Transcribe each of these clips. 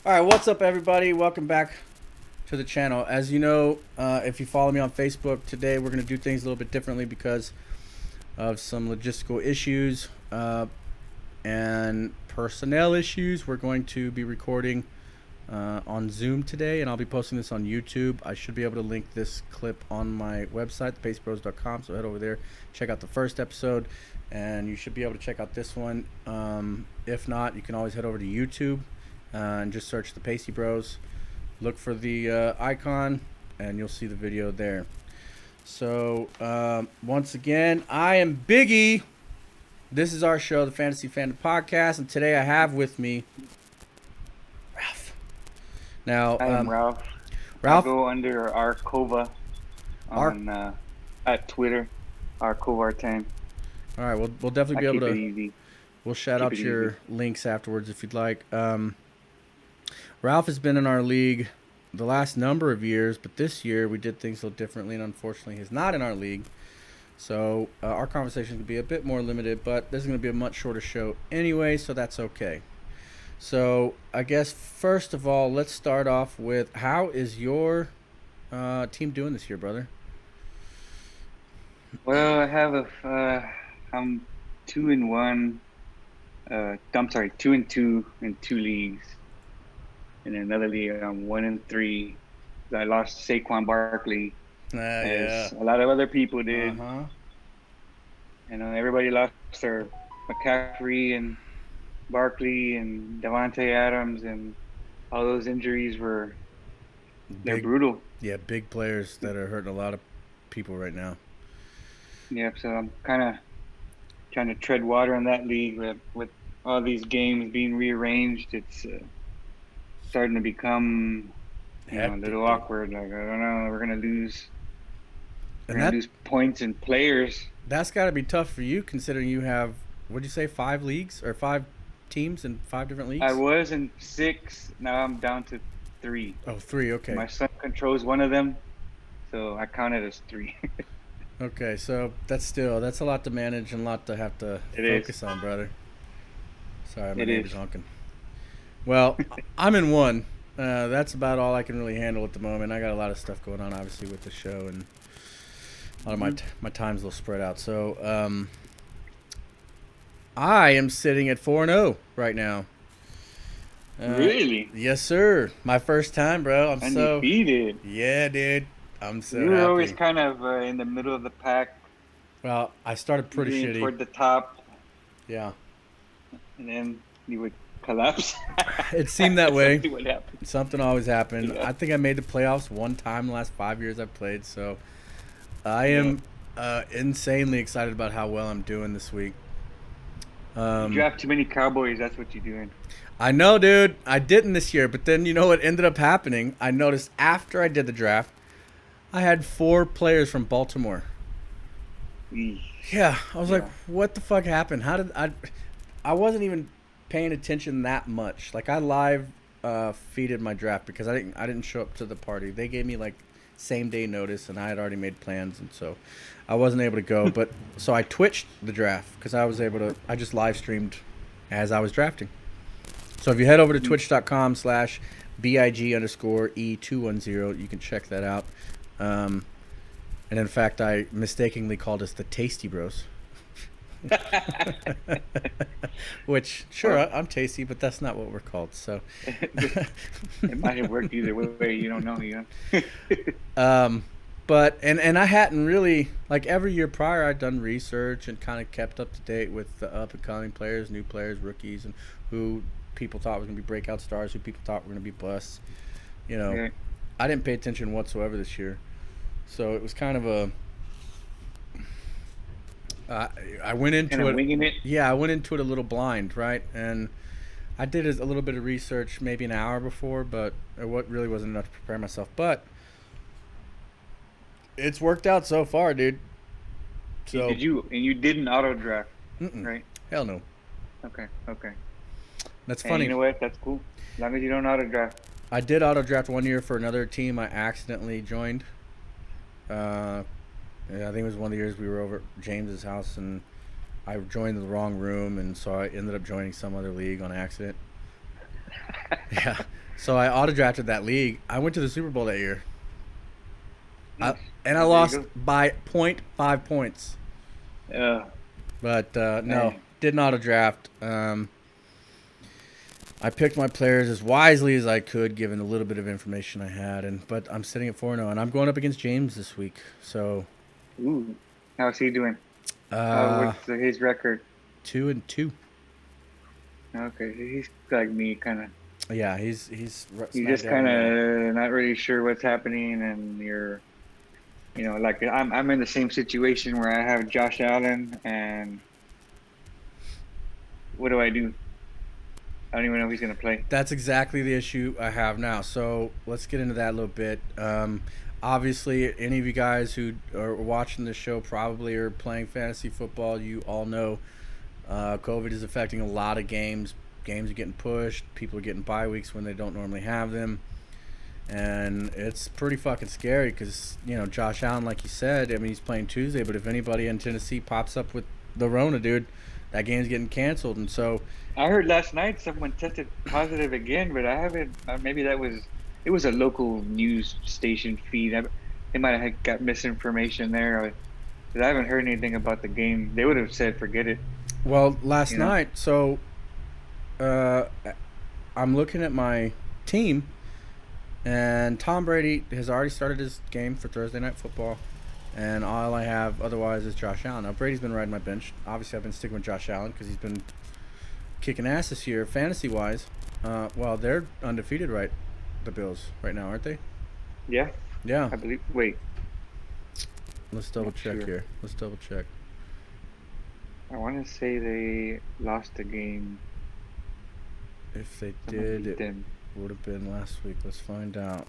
All right, what's up, everybody? Welcome back to the channel. As you know, if you follow me on Facebook, today we're going to do things a little bit differently because of some logistical issues and personnel issues. We're going to be recording on Zoom today, and I'll be posting this on YouTube. I should be able to link this clip on my website, thepacebros.com, so head over there, check out the first episode, and you should be able to check out this one. If not, you can always head over to YouTube and just search the Pacey Bros. Look for the icon, and you'll see the video there. So, once again, I am Biggie. This is our show, the Fantasy Fandom Podcast, and today I have with me Ralph. Now, I am Ralph. Ralph, I go under Arkova on at Twitter, Arkova10. all right, we'll definitely be able keep to. it easy. We'll shout out your links afterwards if you'd like. Ralph has been in our league the last number of years, but this year we did things a little differently, and unfortunately he's not in our league. So our conversation could be a bit more limited, but this is going to be a much shorter show anyway, so that's okay. So I guess first of all, let's start off with, how is your team doing this year, brother? Well, I have I'm 2-1. I'm sorry, 2-2 in 2 leagues. In another league, I'm 1-3. I lost Saquon Barkley, as a lot of other people did. Everybody lost their McCaffrey and Barkley and Devontae Adams, and all those injuries they're brutal. Yeah, big players that are hurting a lot of people right now. Yeah, so I'm kind of trying to tread water in that league with all these games being rearranged. It's starting to become a little awkward. Like, I don't know, we're gonna lose. We're gonna lose points and players. That's got to be tough for you, considering you have, what'd you say, 5 leagues or 5 teams in 5 different leagues? I was in 6. Now I'm down to 3. Oh, 3. Okay. My son controls one of them, so I count it as 3. Okay, so that's a lot to manage and a lot to have to focus on, brother. Sorry, my neighbor's honking. Well, I'm in 1. That's about all I can really handle at the moment. I got a lot of stuff going on, obviously, with the show, and a lot of my time's a little spread out. So I am sitting at 4-0 right now. Really? Yes, sir. My first time, bro. I'm undefeated. Yeah, dude. I'm so You were happy. always kind of in the middle of the pack. Well, I started pretty shitty. Toward the top. Yeah. And then you would collapse. It seemed that way. Something would happen. Something always happened. Yeah. I think I made the playoffs 1 time in the last 5 years I've played, so I am insanely excited about how well I'm doing this week. You draft too many Cowboys, that's what you're doing. I know, dude. I didn't this year, but then you know what ended up happening? I noticed after I did the draft, I had 4 players from Baltimore. Yeah, I was like, what the fuck happened? How did I wasn't even paying attention that much. Like, I live feeded my draft because I didn't show up to the party. They gave me like same day notice, and I had already made plans, and so I wasn't able to go. But so I twitched the draft because I just live streamed as I was drafting. So if you head over to twitch.com/BIG_E210, you can check that out. And in fact, I mistakenly called us the Tasty Bros. Which, sure, I'm tasty, but that's not what we're called. So it might have worked either way. You don't know, But and I hadn't really, like, every year prior, I'd done research and kind of kept up to date with the up and coming players, new players, rookies, and who people thought was going to be breakout stars, who people thought were going to be busts. I didn't pay attention whatsoever this year, so it was kind of a. I went into it winging it. Yeah, I went into it a little blind, right? And I did a little bit of research maybe an hour before, but what really wasn't enough to prepare myself. But it's worked out so far, dude. So you didn't auto draft, right? Hell no. Okay. That's funny. You know what? That's cool. As long as you don't auto draft. I did auto draft 1 year for another team I accidentally joined. I think it was one of the years we were over at James's house, and I joined the wrong room, and so I ended up joining some other league on accident. Yeah. So I auto drafted that league. I went to the Super Bowl that year. I, Nice. and I Well, there you lost go. by point 0.5 points. Uh, But no, man. didn't auto draft. I picked my players as wisely as I could, given the little bit of information I had. But I'm sitting at 4-0, and I'm going up against James this week. So Ooh. How's he doing? uh, What's his record? 2-2. Okay, he's like me, kind of. Yeah, he's You smack just dab in kind the middle. of not really sure what's happening, and like I'm in the same situation where I have Josh Allen, and what do I do? I don't even know if he's gonna play. That's exactly the issue I have now. So let's get into that a little bit. Obviously, any of you guys who are watching this show probably are playing fantasy football. You all know COVID is affecting a lot of games. Games are getting pushed. People are getting bye weeks when they don't normally have them. And it's pretty fucking scary because, Josh Allen, like you said, I mean, he's playing Tuesday, but if anybody in Tennessee pops up with the Rona, dude, that game's getting canceled. And so, I heard last night someone tested positive again, but I haven't. Maybe it was a local news station feed. They might have got misinformation there, because I haven't heard anything about the game. They would have said, "Forget it," well, last you know. night, uh, I'm looking at my team, and Tom Brady has already started his game for Thursday Night Football. And all I have otherwise is Josh Allen. Now, Brady's been riding my bench. Obviously, I've been sticking with Josh Allen because he's been kicking ass this year, fantasy wise. Well, they're undefeated, right? The Bills right now, aren't they? Yeah, Yeah. I believe. Wait, Let's double not check sure. here. Let's double check. I want to say they lost a game. If they Someone did, beat it them. would have been last week. Let's find out.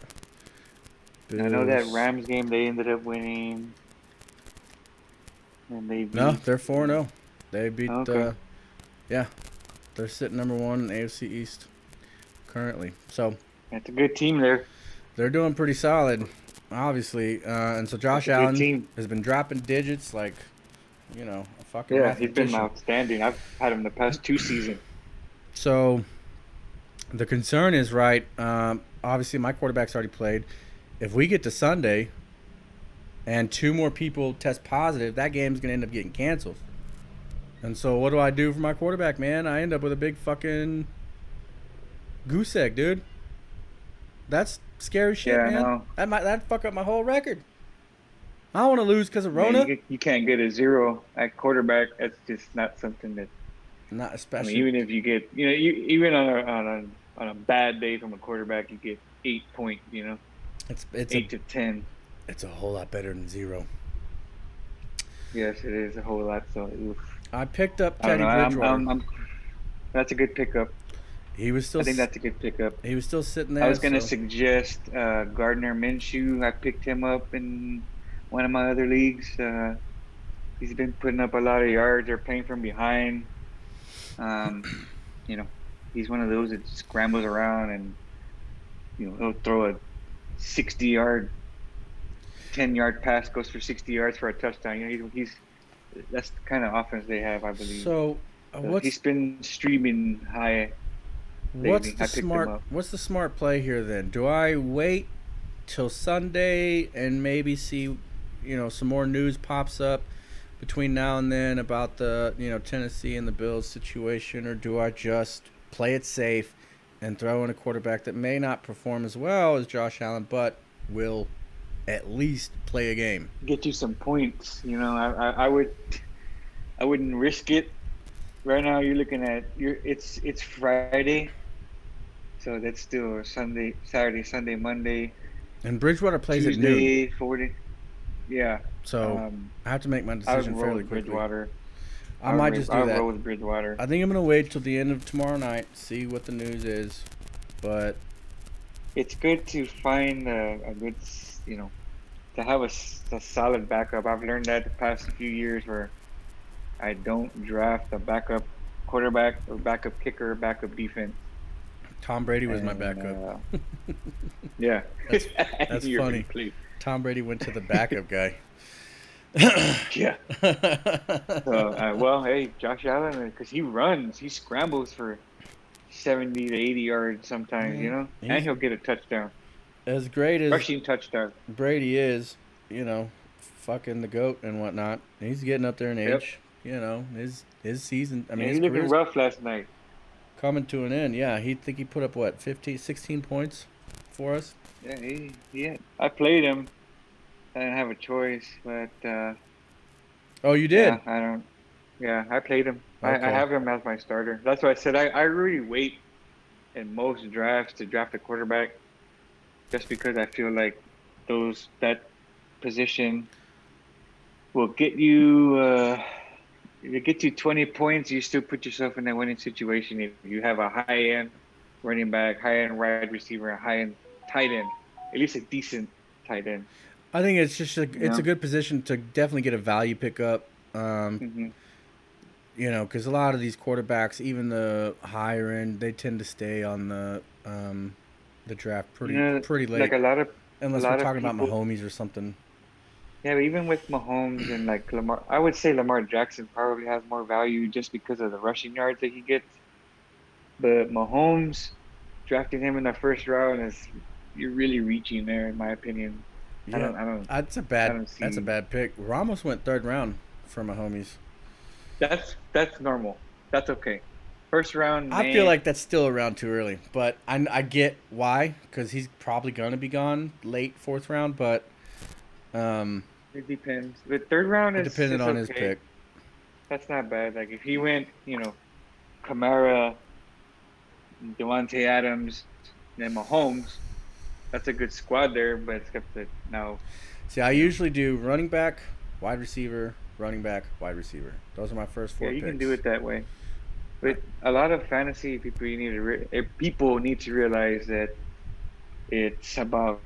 I know that Bills. Rams game they ended up winning, and they No, beat. they're 4-0. They beat. Okay, Yeah, they're sitting number one in AFC East currently. So that's a good team there. they're doing pretty solid, obviously. And so That's Josh a good Allen team. has been dropping digits like, a fucking Yeah, he's been mathematician. outstanding. I've had him the past 2 seasons. So the concern is, right, obviously my quarterback's already played. If we get to Sunday and two more people test positive, that game's going to end up getting canceled. And so what do I do for my quarterback, man? I end up with a big fucking goose egg, dude. That's scary shit, Yeah, I man. know. That'd fuck up my whole record. I don't want to lose because of Yeah, Rona. you can't get a zero at quarterback. That's just not something that. Not I mean, especially. even if you get, even on a bad day from a quarterback, you get 8 points. It's a 8 to 10. it's a whole lot better than zero. Yes, it is a whole lot. So oof. I picked up I don't Teddy know. Bridgewater. That's a good pickup. He was still I think that's a good pickup. he was still sitting I there. was gonna So suggest Gardner Minshew. I picked him up in one of my other leagues. He's been putting up a lot of yards. They're playing from behind. Um, you know, he's one of those that scrambles around, and he'll throw a 60-yard, 10-yard pass, goes for 60 yards for a touchdown. He's that's the kind of offense they have, I believe. so So what's he's been streaming high what's lately. the I picked him smart up. what's the smart play here then? Do I wait till Sunday and maybe see, some more news pops up between now and then about the, Tennessee and the Bills situation, or do I just play it safe and throw in a quarterback that may not perform as well as Josh Allen, but will at least play a game? Get you some points. I wouldn't risk it. Right now, you're looking at it's Friday, so that's still Sunday, Saturday, Sunday, Monday, And Bridgewater plays at noon, Tuesday, 40. Yeah. so I have to make my I would decision roll fairly with quickly. Bridgewater. I might just do I'll that. roll with Bridgewater. I think I'm gonna wait till the end of tomorrow night, see what the news is. But It's good to find a good, to have a solid backup. I've learned that the past few years where I don't draft a backup quarterback or backup kicker, or backup defense. Tom Brady was my And backup. yeah, That's you're funny. complete. Tom Brady went to the backup guy. Yeah. So, well, hey, Josh Allen, because he runs, he scrambles for 70 to 80 yards sometimes, Yeah, and he's he'll get a touchdown, as great as rushing touchdown. Brady is, you know, fucking the goat and whatnot. He's getting up there in Yep. age. You know, his season. I mean, Yeah, his he looking career's rough last night. coming to an end. Yeah, he put up what 15, 16 points for us. Yeah, I played him. I didn't have a choice, but Oh, you did? yeah, I don't. Yeah, I played him. I Okay. have him as my starter. That's why I said I really wait in most drafts to draft a quarterback, just because I feel like that position will get you. If it gets you 20 points, you still put yourself in that winning situation. If you have a high end running back, high end wide receiver, a high end tight end, at least a decent tight end. I think it's just You it's a know. good position to definitely get a value pickup. hmm You know, because a lot of these quarterbacks, even the higher end, they tend to stay on the draft pretty Like late, a unless we're lot of talking about people. Mahomes or something. Yeah, but even with Mahomes and like Lamar, I would say Lamar Jackson probably has more value just because of the rushing yards that he gets. But Mahomes, drafting him in the first round is you're really reaching there, in my opinion. I Yeah, don't, I don't, that's a I bad don't that's a see. bad pick. Ramos went third round for Mahomes. That's normal. That's okay. First round, I feel man, like that's still around too early, but I get why because he's probably gonna be gone late fourth round, but um, it depends. But third round it is depended it's on his okay. pick. That's not bad. Like if he went, Kamara, Devontae Adams, then Mahomes, that's a good squad there. But except that now, See, I you know, usually do running back, wide receiver, running back, wide receiver. Those are my first yeah, four you can do picks. it that way. But a lot of fantasy people, people need to realize that it's about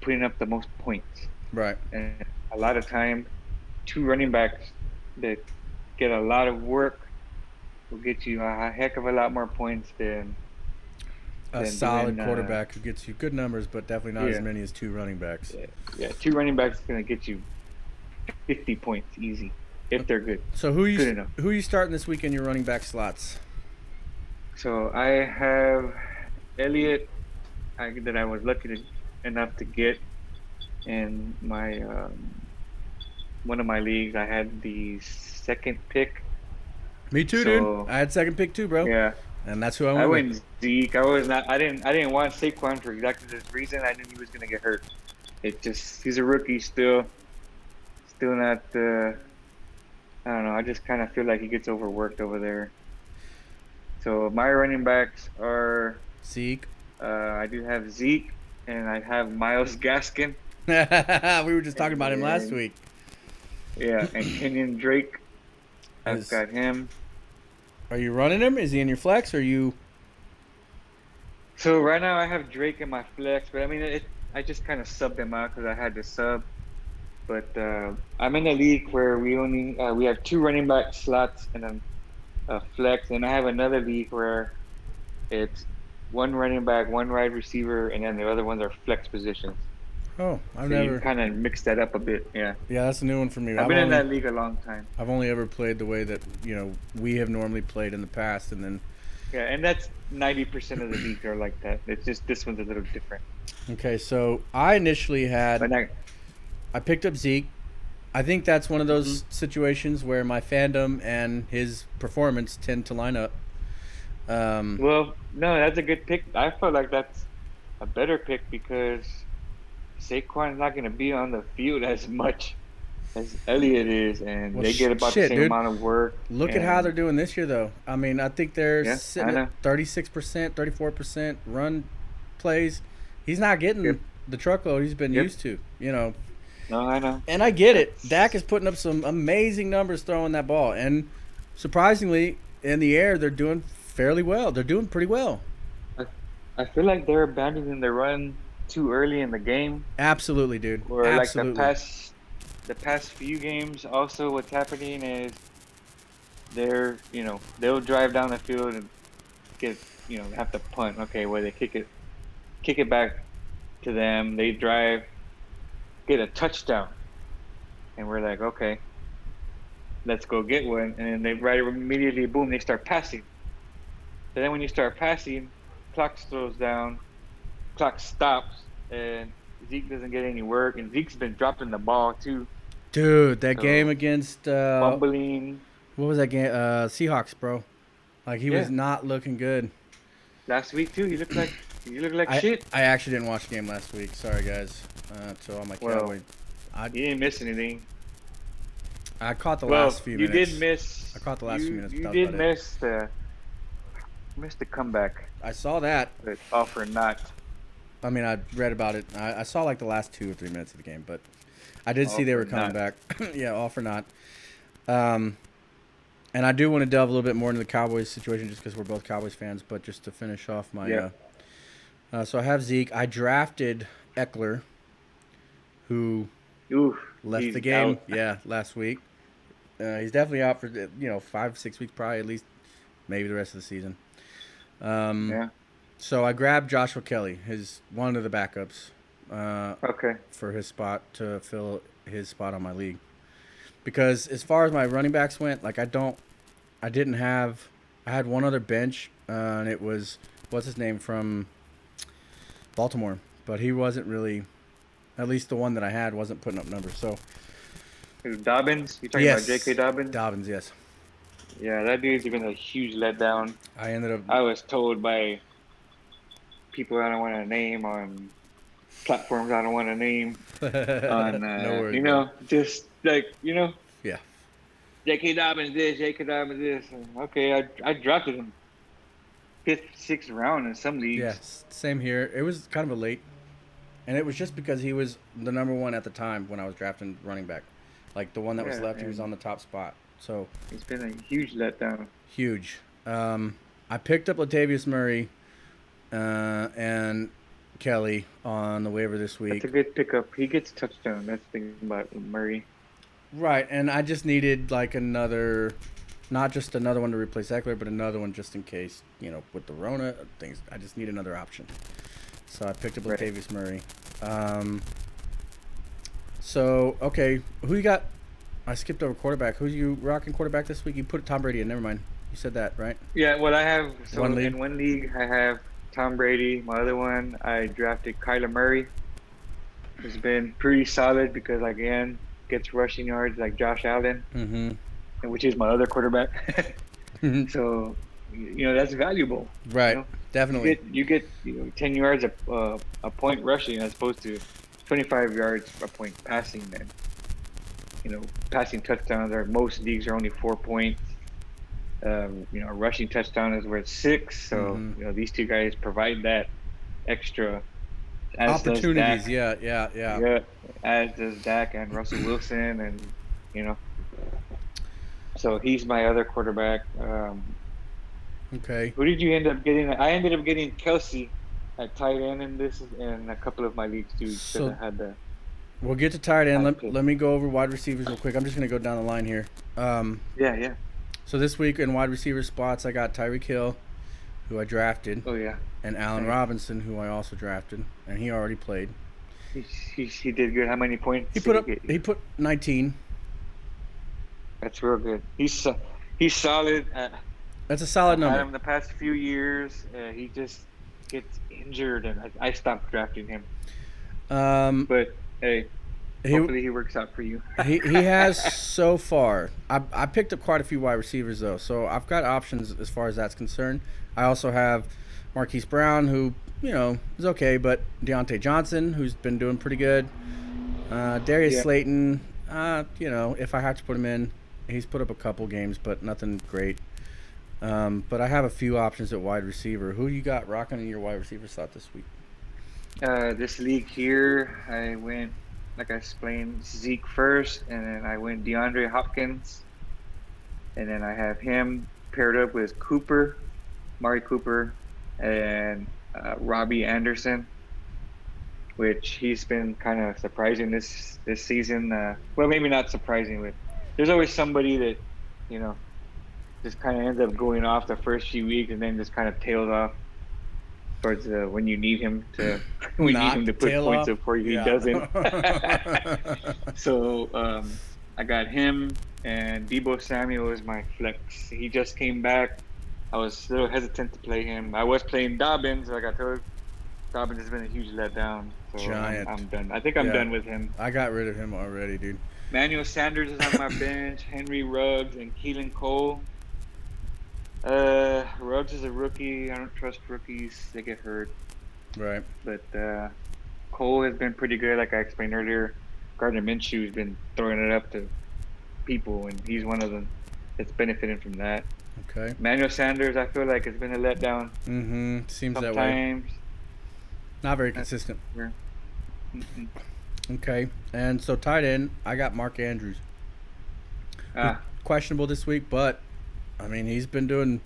putting up the most points. Right. And a lot of time, two running backs that get a lot of work will get you a heck of a lot more points A than solid doing quarterback who gets you good numbers, but definitely not as yeah, many as two running backs. yeah. Two running backs is gonna get you 50 points easy if they're good, So good enough. who you starting this week in your running back slots? So I have Elliott that I was enough to get in my one of my leagues. I had the second pick. Me too, dude. So I had second pick too, bro, yeah, and that's who I I went with. went Zeke. I was not. I didn't want Saquon for exactly this reason. I knew he was gonna get hurt. It just he's a rookie still, still not. I don't know. I just kind of feel like he gets overworked over there. So my running backs are. Zeke. I do have Zeke, and I have Miles Gaskin, We were just talking about him last and week. yeah, and Kenyon Drake. I've Is got him. Are you running him? Is he in your flex? Or are you? So right now I have Drake in my flex, but I mean I just kind of subbed him out because I had to sub. But I'm in a league where we have two running back slots and then a flex, and I have another league where it's one running back, one wide receiver, and then the other ones are flex positions. Oh, I've So you can never. kind of mix that up a bit. Yeah, Yeah, that's a new one for me. I've been in that league a long time. I've only ever played the way that we have normally played in the past, and then Yeah, and that's 90% of the leagues are like that. It's just this one's a little different. okay. So I initially had But now, I picked up Zeke. I think that's one of mhm. those situations where my fandom and his performance tend to line up. Um, Well, no, that's a good pick. I feel like that's a better pick because Saquon's not going to be on the field as much as Elliott is, and well, they get about the shit, same dude. amount of work. Look at how they're And doing this year, though. I mean, I think they're yeah, sitting I at know. 36%, 34% run plays. He's not getting Yep, the truckload he's been yep. used to, you know. No, I know. And I get it. Dak That's. is putting up some amazing numbers throwing that ball. And surprisingly, in the air, they're doing fairly well. They're doing pretty well. I, I feel like they're abandoning the run too early in the game, Absolutely, dude. or like Absolutely. the past few games. Also, what's happening is they'll drive down the field and get have to punt. Okay, where they kick it back to them. They drive, get a touchdown, and we're like, okay, let's go get one. And then they right immediately, boom, they start passing. But then when you start passing, clock slows down, clock stops, and Zeke doesn't get any work, and Zeke's been dropping the ball too. Dude, that game So against fumbling. what was that game? Seahawks, bro. Like he was Yeah, not looking good. last week too, he looked like I shit. I actually didn't watch the game last week. Sorry guys. To all my Well, Cowboy. I you didn't miss anything. I caught the Well, last few you did minutes. miss I caught the last few you minutes, but you that was did about it. miss the comeback, I saw that. but all for naught. I mean, I read about it. I saw like the last 2 or 3 minutes of the game, but I did All see they for were coming naught. back. Yeah, all for naught. Um, and I do want to delve a little bit more into the Cowboys situation just because we're both Cowboys fans. But just to finish off my, Yeah. so I have Zeke. I drafted Eckler, who Ooh, left he's the game. out. Yeah, last week. He's definitely out for 5 6 weeks, probably at least, maybe the rest of the season. Yeah. So I grabbed Joshua Kelly, his one of the backups, Okay. for his spot to fill his spot on my league. Because as far as my running backs went, like I had one other bench, and it was what's his name from Baltimore, but he wasn't really, at least the one that I had wasn't putting up numbers. So Dobbins? You talking about J.K. yes, Dobbins? Dobbins, yes. Yeah, that dude's been a huge letdown. I ended up I was told by people I don't want to name on platforms I don't want to name on, no worries, bro. just like, Yeah. J.K. Dobbins this, J.K. Dobbins this. And okay, I drafted him fifth, sixth round in some Yeah, leagues. same here. It was kind of a late, and it was just because he was the number one at the time when I was drafting running back. Like the one that was Yeah, left, he was and on the top spot. So it's been a huge letdown. huge. I picked up Latavius Murray and Kelly on the waiver this That's week. a good pickup. He gets touchdown. That's the thing about Murray. Right, and I just needed like another, not just another one to replace Eckler, but another one just in case, with the Rona things. I just need another option. So I picked up Right. Latavius Murray. So, okay, who you got? I skipped over quarterback. Who you rocking quarterback this week? You put Tom Brady in. Never mind. You said that, right? Yeah, what I have, so One league? in one league, I have Tom Brady. My other one, I drafted Kyler Murray. Who's been pretty solid because, again, gets rushing yards like Josh Allen, Mm-hmm. which is my other quarterback. So, that's valuable. Right, definitely. You get 10 yards a point rushing as opposed to 25 yards a point passing. And passing touchdowns are most leagues are only 4 points. A rushing touchdown is worth 6. So these two guys provide that extra. As does Opportunities, Dak. yeah. Yeah, as does Dak and Russell Wilson, and so he's my other quarterback. Okay. Who did you end up getting? I ended up getting Kelsey at tight end in a couple of my leagues too. So- I had the We'll get to tight end. I Let, picked. let me go over wide receivers real quick. I'm just going to go down the line here. Yeah. So this week in wide receiver spots, I got Tyreek Hill, who I drafted, Oh yeah, and Allen Nice. Robinson, who I also drafted, and he already played. he did good. How many points? He did put get? he put 19. That's real good. He's solid. That's a solid I've had number. him the past few years. He just gets injured, and I stopped drafting him. But hey, hopefully he works out for you. he has so far. I picked up quite a few wide receivers though, so I've got options as far as that's concerned. I also have Marquise Brown, who is okay, but Deontay Johnson, who's been doing pretty good. Darius Yeah. Slayton, if I have to put him in, he's put up a couple games, but nothing great. But I have a few options at wide receiver. Who you got rocking in your wide receiver slot this week? This league here, I went, like I explained, Zeke first, and then I went DeAndre Hopkins, and then I have him paired up with Mari Cooper, and Robbie Anderson, which he's been kind of surprising this season. Well, maybe not surprising, but there's always somebody that, just kind of ends up going off the first few weeks and then just kind of tails off towards when you need him to put points up for you. He doesn't. So I got him, and Debo Samuel is my flex. He just came back. I was a little hesitant to play him. I was playing Dobbins, like I told. Dobbins has been a huge letdown, so Giant. I'm done. I think I'm Yeah, done with him. I got rid of him already, dude. Manuel Sanders is on my bench. Henry Ruggs and Keelan Cole. Ruggs is a rookie. I don't trust rookies; they get hurt. Right. But Cole has been pretty good, like I explained earlier. Gardner Minshew has been throwing it up to people, and he's one of them that's benefiting from that. Okay. Manuel Sanders, I feel like it's been a letdown Mm-hmm. Seems that way. sometimes. Not very That's consistent. where. Mm-mm. Okay. And so tight end, I got Mark Andrews. Who's Ah, questionable this week, but I mean he's been doing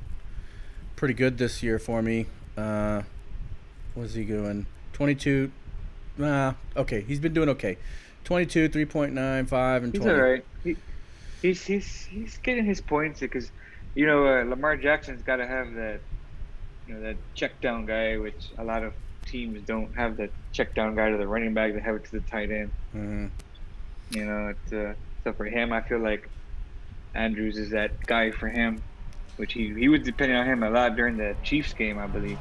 pretty good this year for me. What's he doing? 22. Okay. He's been doing okay. 22, 3.95, and he's all 20. right. He's getting his points because Lamar Jackson's got to have that that check down guy, which a lot of teams don't have that check down guy to the running back. They have it to the tight end. Mm-hmm. So for him, I feel like Andrews is that guy for him, which he was depending on him a lot during the Chiefs game, I believe.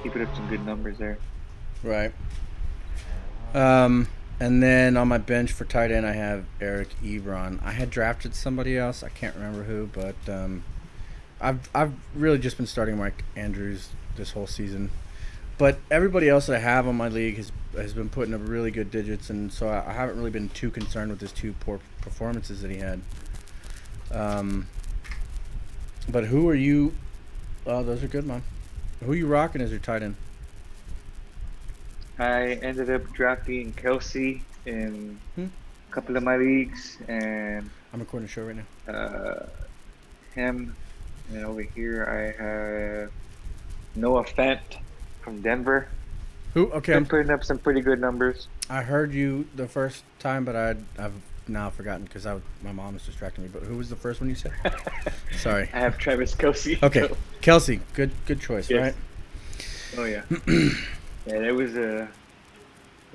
He put up some good numbers there. Right. Um, and then on my bench for tight end, I have Eric Ebron. I had drafted somebody else. I can't remember who, but I've really just been starting Mike Andrews this whole season. But everybody else that I have on my league has been putting up really good digits, and so I haven't really been too concerned with his two poor performances that he had. But who are you? Oh, those are good, man. Who are you rocking as your tight end? I ended up drafting Kelsey in Hmm? a couple of my leagues, and I'm recording a show right now. him. And over here, I have Noah Fant from Denver. Who? Okay, Been putting up some pretty good numbers. I heard you the first time, but I've now forgotten because my mom is distracting me. But who was the first one you said? Sorry. I have Travis Kelsey. Okay, So, Kelsey. Good choice, yes. right? Oh yeah. Yeah, there was I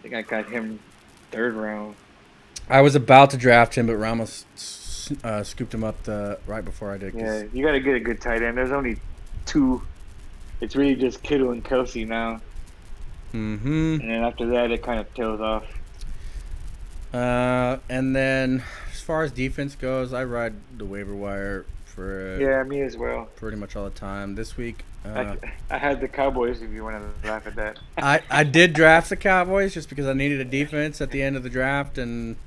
think I got him third round. I was about to draft him, but Ramos scooped him up right before I did. Yeah, you got to get a good tight end. There's only two. It's really just Kittle and Kelsey now, Mm-hmm. and then after that, it kind of tails off. And then as far as defense goes, I ride the waiver wire for Yeah, me as well. pretty much all the time. This week, I had the Cowboys. If you want to laugh at that. I did draft the Cowboys just because I needed a defense at the end of the draft, and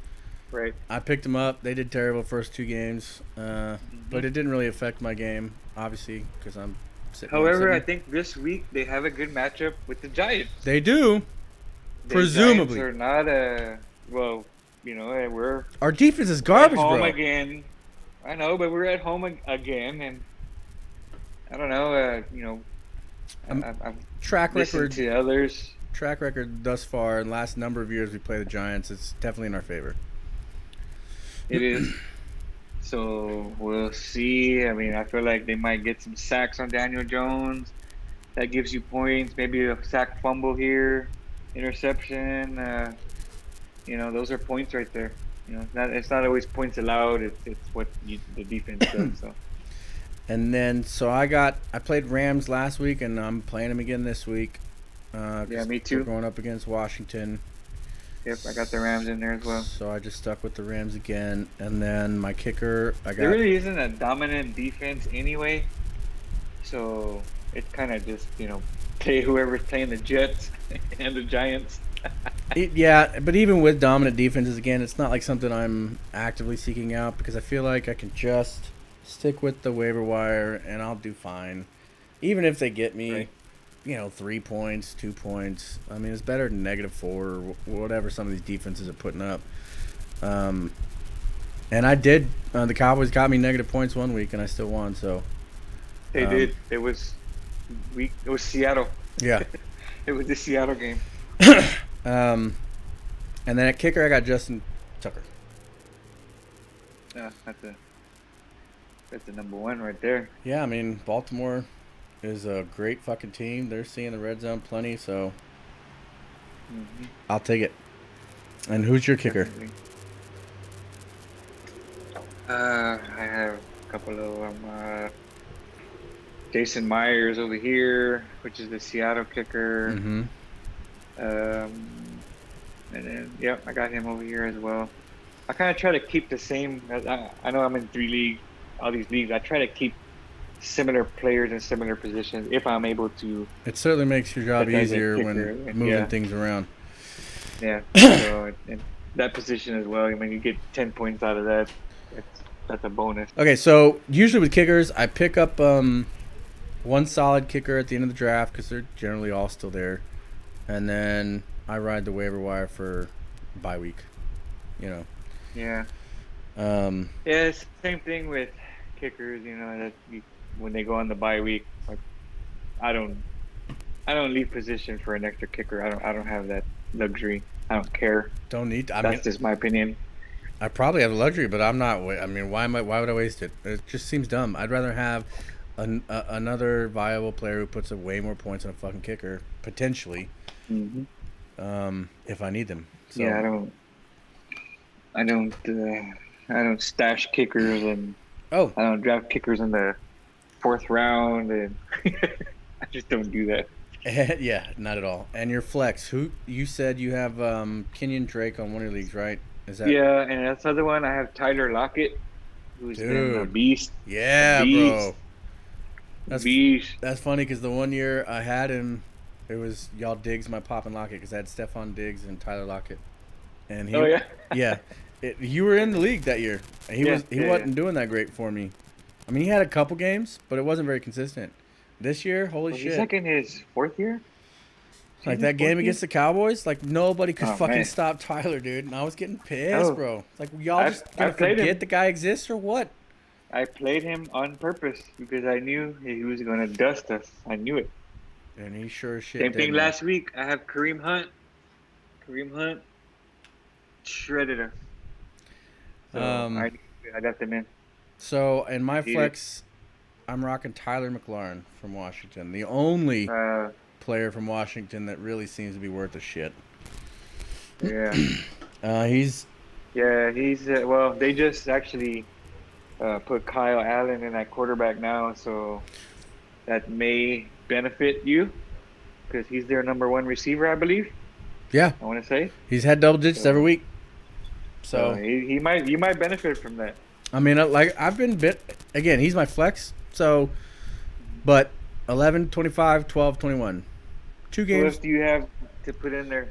Right. I picked them up. They did terrible first two games, but it didn't really affect my game, obviously, because I'm sitting. However, I think this week they have a good matchup with the Giants. they do. The Presumably. Giants are not well. We're Our defense is garbage, at home bro. again. I know, but we're at home again, and I don't know. I've Track listened record, to others. track record thus far in the last number of years we play the Giants. It's definitely in our favor. It is. So we'll see. I mean, I feel like they might get some sacks on Daniel Jones. That gives you points. Maybe a sack fumble here, interception. Those are points right there. It's not always points allowed. It's what the defense does. So And then I played Rams last week, and I'm playing them again this week. yeah, me too. We're going up against Washington. Yep, I got the Rams in there as well. So I just stuck with the Rams again, and then my kicker, I There got. really isn't a dominant defense anyway. So it's kind of just play whoever's playing the Jets and the Giants. Yeah, but even with dominant defenses, again, it's not like something I'm actively seeking out because I feel like I can just stick with the waiver wire and I'll do fine. Even if they get me, Right. 3 points, 2 points. I mean, it's better than -4 or whatever some of these defenses are putting up. And I did. The Cowboys got me negative points one week and I still won. So They did. It was Seattle. yeah. It was the Seattle game. And then at kicker, I got Justin Tucker. Yeah, that's the number one right there. Yeah, I mean, Baltimore is a great fucking team. They're seeing the red zone plenty, so Mm-hmm. I'll take it. And who's your kicker? Definitely. I have a couple of them. Jason Myers over here, which is the Seattle kicker. Mm-hmm. And then, yep, I got him over here as well. I kind of try to keep the same. I know I'm in 3 leagues, all these leagues. I try to keep similar players in similar positions if I'm able to. It certainly makes your job As a easier when kicker, moving yeah, things around. yeah. So in that position as well, I mean, you get 10 points out of that. That's a bonus. Okay, so usually with kickers, I pick up one solid kicker at the end of the draft because they're generally all still there, and then I ride the waiver wire for bye week. You know. Yeah, Um, yeah. It's same thing with kickers. You know that when they go on the bye week, like I don't, I don't leave position for an extra kicker. I don't have that luxury. I don't care. don't need. I That's mean, just my opinion. I probably have the luxury, but I'm not. I mean, why am I? Why would I waste it? It just seems dumb. I'd rather have another viable player who puts up way more points than a fucking kicker potentially, Hmm. if I need them. So Yeah, I don't, I don't stash kickers, and oh, I don't draft kickers in the fourth round, and I just don't do that. yeah, not at all. And your flex, who you said you have Kenyon Drake on one of your leagues, right? Is that Yeah, and that's the other one. I have Tyler Lockett, who's been a dude? beast, a Yeah, beast, bro. a That's beast. that's funny because the one year I had him, it was y'all Diggs my pop and Lockett because I had Stephon Diggs and Tyler Lockett, and Oh he, yeah, yeah, you were in the league that year. And yeah, he yeah, yeah. wasn't doing that great for me. I mean, he had a couple games, but it wasn't very consistent. This year, holy Was he shit! like in his fourth year? Was he Like in his that game fourth year? against the Cowboys, like nobody could Oh fucking man. stop Tyler, dude, and I was getting pissed, Oh, bro. Like y'all just I gonna played forget him. the guy exists or what? I played him on purpose because I knew he was gonna dust us. I knew it. And he sure as shit Same did, thing man. last week. I have Kareem Hunt. Kareem Hunt shredded us. So Um, I got them in. so in my Need it. flex, I'm rocking Tyler McLaurin from Washington, the only Uh, player from Washington that really seems to be worth a shit. yeah, He's yeah. He's well. They just actually put Kyle Allen in at quarterback now, so that may benefit you because he's their number one receiver, I believe. yeah, I want to say. he's had double digits every So, week. So he might you might benefit from that. I mean, like I've been bit again. He's my flex. So, but 11, 25, 12, 21. Two Who else games. do you have to put in there?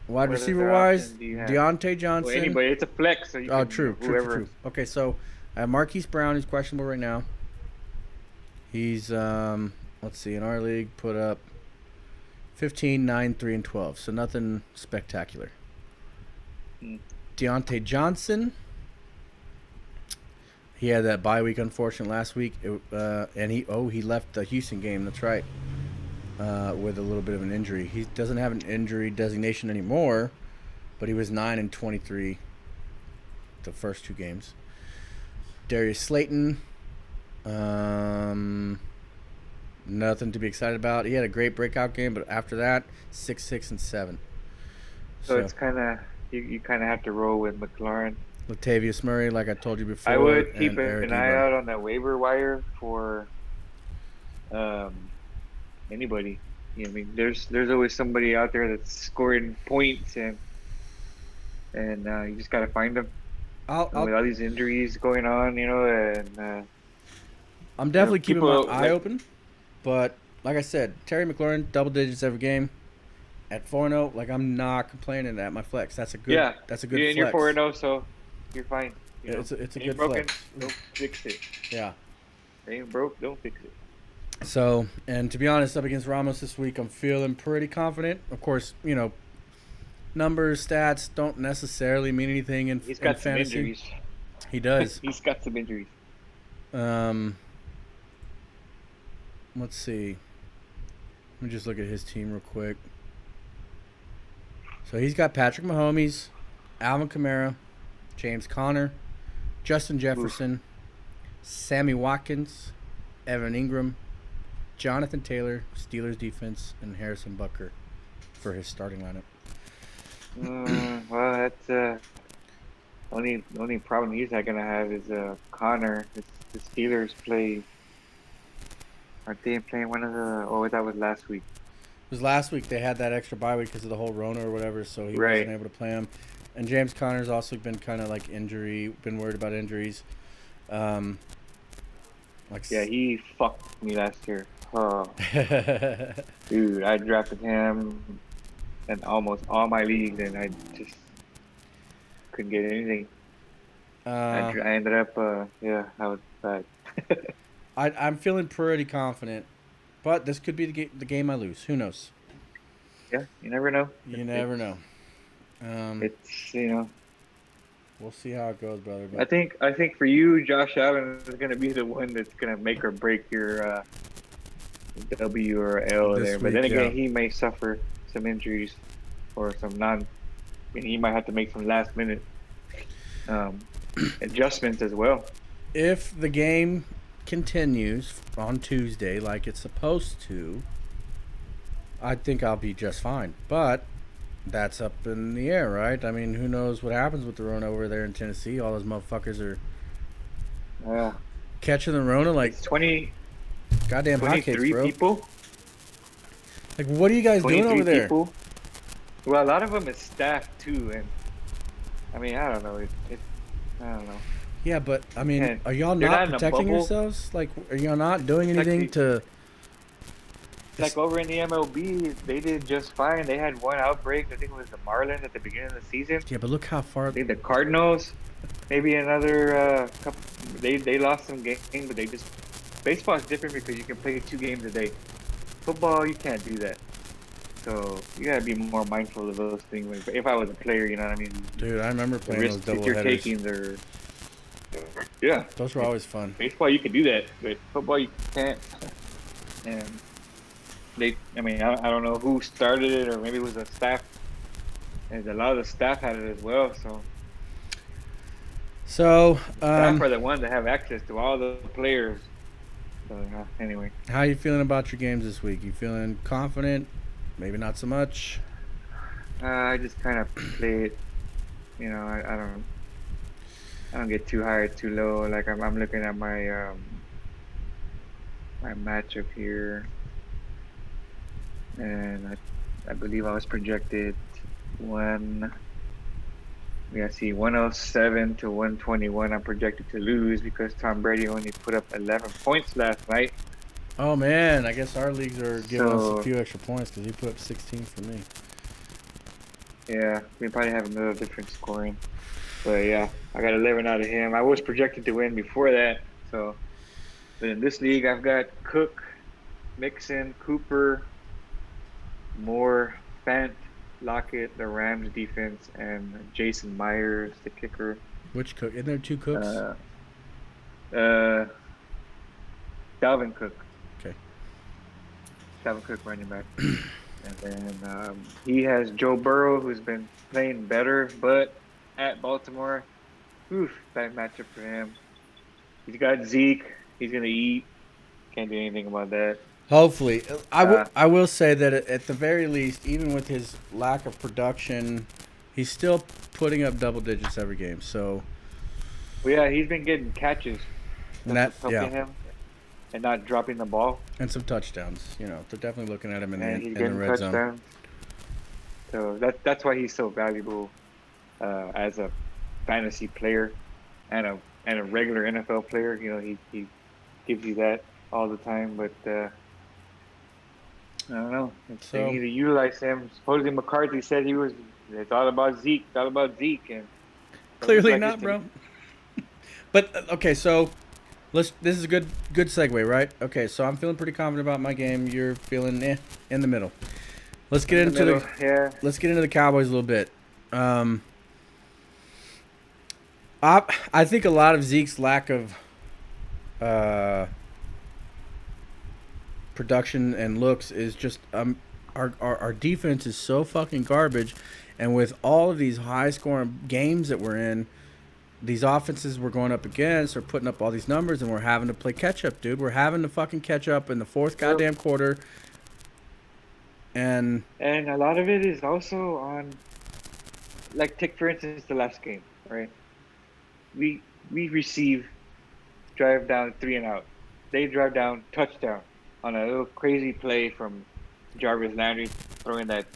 Wide What receiver other wise, option do you have? Deontay Well, Johnson. anybody. It's a flex, so you Oh, can true, true, true, whoever. true. Okay, so I have Marquise Brown. He's questionable right now. He's let's see, in our league put up 15, 9, 3, and 12. So nothing spectacular. Hmm. Deontay Johnson. He had that bye week, unfortunate last week, and he left the Houston game. That's right, with a little bit of an injury. He doesn't have an injury designation anymore, but he was 9-23 the first 2 games. Darius Slayton, nothing to be excited about. He had a great breakout game, but after that, 6, 6, and 7. So So it's kind of you kind of have to roll with McLaurin. Latavius Murray, like I told you I before, would keep and an Eric eye Ebron. out on the waiver wire for um anybody. I mean, there's always somebody out there that's scoring points, and you just gotta find them. I'll, And I'll with all these injuries going on, and I'm definitely keeping my people eye like open, but like I said, Terry McLaurin double digits every game at 4-0. Like I'm not complaining at my flex. yeah, That's a good and you're flex. 4-0, so you're fine. It's a Ain't good broken, flex. don't fix it. Yeah. Ain't broke, don't fix it. So, and to be honest, up against Ramos this week, I'm feeling pretty confident. Of course, numbers, stats don't necessarily mean anything He's in got some fantasy. injuries. He does. He's got some injuries. Um, let's see. Let me just look at his team real quick. So he's got Patrick Mahomes, Alvin Kamara, James Conner, Justin Jefferson, Sammy Watkins, Evan Ingram, Jonathan Taylor, Steelers defense, and Harrison Butker for his starting lineup. Well, that's only problem he's not gonna have is Connor. The Steelers play Aren't they playing one of the? Oh, that was last week. Because last week they had that extra bye week because of the whole Rona or whatever, so he wasn't Right. able to play him. And James Conner's also been kind of like been worried about injuries. Um, Yeah, he fucked me last year. Oh, dude, I drafted him in almost all my leagues, and I just couldn't get anything. I ended up, yeah, I was bad. I'm feeling pretty confident, but this could be the game I lose. Who knows? Yeah, you never know. You never know. It's you know. We'll see how it goes, brother. I But think I think for you, Josh Allen is going to be the one that's going to make or break your W or L this there. But week, then yeah. again, he may suffer some injuries or some non. And he might have to make some last minute um, adjustments as well. If the game continues on Tuesday like it's supposed to, I think I'll be just fine. But that's up in the air, right? I mean, who knows what happens with the Rona over there in Tennessee? All those motherfuckers are catching the Rona like It's 20, goddamn hotcakes, 23 bro. people. Like, what are you guys doing 23 over there? people. Well, a lot of them is staff too, and I mean, I don't know. I don't know. Yeah, but I mean, And are y'all they're not not in a protecting bubble. yourselves? Like, are y'all not doing anything to? It's like over in the MLB, they did just fine. They had one outbreak. I think it was the Marlins at the beginning of the season. Yeah, but look how far. I think the Cardinals, maybe another couple. They lost some games, but they just baseball is different because you can play 2 games a day. Football, you can't do that. So you gotta be more mindful of those things. If I was a player, you know what I mean. Dude, I remember The playing those risks that double you're headers. taking are, yeah. Those were always fun. Baseball, you can do that, but football, you can't. And I mean, I don't know who started it, or maybe it was a staff. And a lot of the staff had it as well. So, Staff are the ones that have access to all the players. So anyway, how you feeling about your games this week? You feeling confident? Maybe not so much. I just kind of play it. You know, I don't get too high or too low. Like I'm looking at my matchup here, and I believe I was projected one. Yeah, see, 107 to 121. I'm projected to lose because Tom Brady only put up 11 points last night. Oh man, I guess our leagues are giving us a So few extra points because he put up 16 for me. yeah, we probably have a little different scoring. But yeah, I got 11 out of him. I was projected to win before that. So, but in this league, I've got Cook, Mixon, Cooper, Moore, Fant, Lockett, the Rams defense, and Jason Myers, the kicker. Which Cook? Isn't there 2 Cooks? Dalvin Cook. Okay. Dalvin Cook running back. And then he has Joe Burrow, who's been playing better, but at Baltimore, bad matchup for him. He's got Zeke. He's going to eat. Can't do anything about that. Hopefully, I will say that at the very least, even with his lack of production, he's still putting up double digits every game. So, well, yeah, he's been getting catches. That's helping him, and not dropping the ball. And some touchdowns. You know, they're definitely looking at him in the red zone. So that's why he's so valuable as a fantasy player and a regular NFL player. You know, he gives you that all the time, but. I don't know. They need to utilize him. Supposedly McCarthy said it's all about Zeke. It's all about Zeke, and clearly not, bro. But okay, so this is a good segue, right? Okay, so I'm feeling pretty confident about my game. You're feeling in the middle. Let's get into the Cowboys a little bit. I think a lot of Zeke's lack of production and looks is just our defense is so fucking garbage, and with all of these high scoring games that we're in, these offenses we're going up against are putting up all these numbers, and we're having to play catch up, dude. We're having to fucking catch up in the fourth goddamn quarter, and a lot of it is also on, like, take for instance the last game, right? We receive, drive down 3 and out. They drive down, touchdown. on a little crazy play from Jarvis Landry throwing that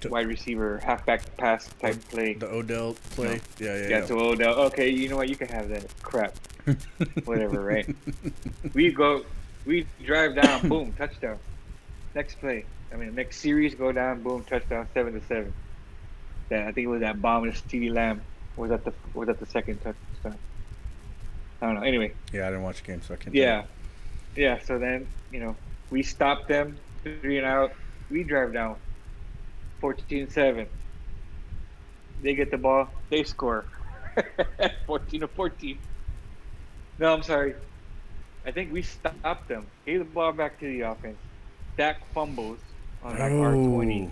wide receiver halfback pass type play. The Odell play. Yeah. So Odell. Okay, you know what? You can have that crap. Whatever, right? We drive down, boom, touchdown. Next play. Next series, go down, boom, touchdown, 7-7. I think it was that bomb to CeeDee Lamb. Was that the second touchdown? I don't know. Anyway. Yeah, I didn't watch the game, so I can't. Yeah. So then we stop them 3 and out. We drive down 14-7. They get the ball. They score 14-14. No, I'm sorry. I think we stopped them. Gave the ball back to the offense. Dak fumbles on like R20.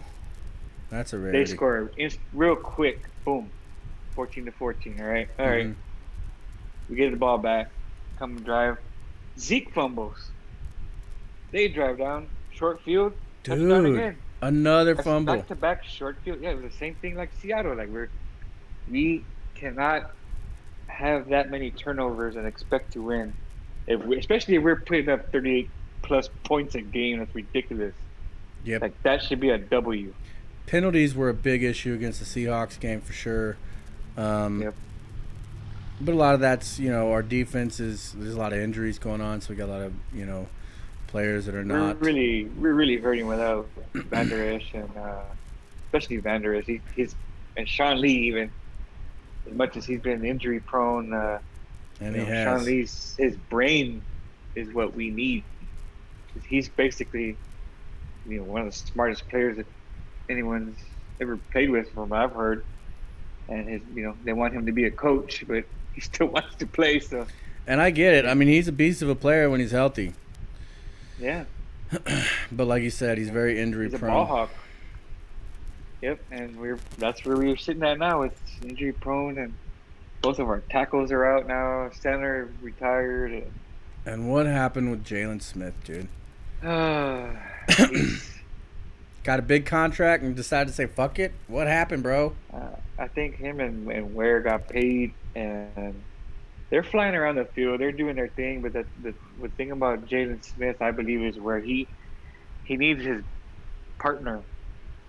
That's a rarity. They score real quick. Boom. 14-14. All right. We get the ball back. Come and drive. Zeke fumbles. They drive down. Short field. Touchdown again. Another fumble. Back-to-back short field. Yeah, it was the same thing like Seattle. Like we cannot have that many turnovers and expect to win. Especially if we're putting up 38 plus points a game. That's ridiculous. Yep. Like that should be a W. Penalties were a big issue against the Seahawks game for sure. Yep. But a lot of that's, our defense there's a lot of injuries going on, so we got a lot of, players that are not. We're really hurting without Van Der Esch and especially Van Der Esch. He's and Sean Lee even, as much as he's been injury prone. And he has. Sean Lee's his brain is what we need. He's basically, one of the smartest players that anyone's ever played with, from what I've heard. And they want him to be a coach, but he still wants to play. So. And I get it. He's a beast of a player when he's healthy. Yeah. But like you said, he's very injury prone. He's a ball hawk. Yep, and that's where we're sitting at now. It's injury prone, and both of our tackles are out now. Center retired. And what happened with Jalen Smith, dude? Got a big contract and decided to say fuck it. What happened, bro? I think him and Ware got paid, and they're flying around the field. They're doing their thing, but the thing about Jalen Smith, I believe, is where he needs his partner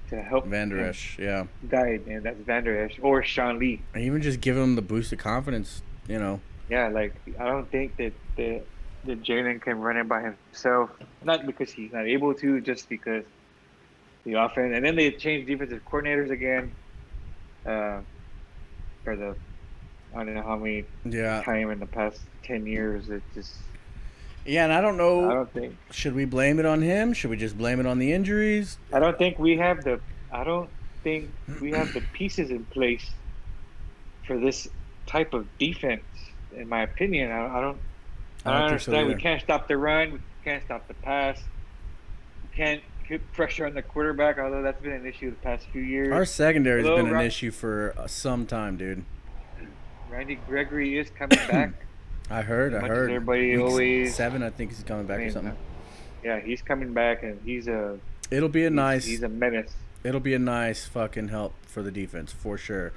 to help Van Der Esch, yeah. Guide, and that's Van Der Esch or Sean Lee. And even just giving him the boost of confidence, Yeah, like I don't think that Jalen can run it by himself. Not because he's not able to, just because the offense. And then they changed defensive coordinators again. For the I don't know how many time in the past 10 years. It just. Yeah, and I don't know. I don't think. Should we blame it on him? Should we just blame it on the injuries? I don't think we have the pieces in place for this type of defense. In my opinion, I don't understand. We can't stop the run. We can't stop the pass. We can't put pressure on the quarterback. Although that's been an issue the past few years. Our secondary has been an issue for some time, dude. Randy Gregory is coming back. I heard. Everybody always 7, I think he's coming back or something. Yeah, he's coming back, and he's a menace. It'll be a nice fucking help for the defense for sure.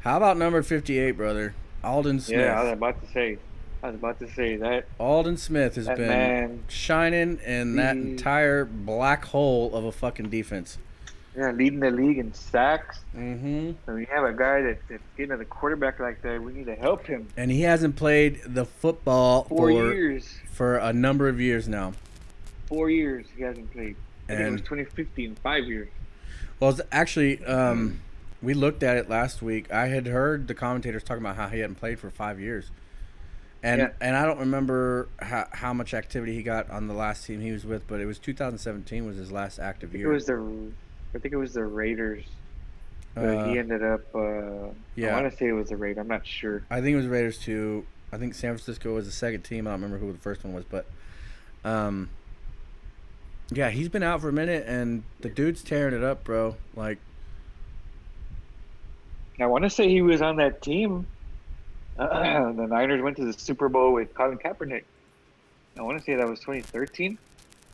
How about number 58, brother? Aldon Smith. Yeah, I was about to say that. Aldon Smith has been shining in that entire black hole of a fucking defense. Yeah, leading the league in sacks. Mm-hmm. So we have a guy that's getting at the quarterback like that. We need to help him. And he hasn't played the football for a number of years now. 4 years he hasn't played. I think it was 2015, 5 years. Well, it's actually, we looked at it last week. I had heard the commentators talking about how he hadn't played for 5 years. And I don't remember how much activity he got on the last team he was with, but it was 2017 was his last active year. I think it was the Raiders. But he ended up. I want to say it was the Raiders. I'm not sure. I think it was the Raiders too. I think San Francisco was the second team. I don't remember who the first one was, but yeah, he's been out for a minute, and the dude's tearing it up, bro. Like, I want to say he was on that team. The Niners went to the Super Bowl with Colin Kaepernick. I want to say that was 2013,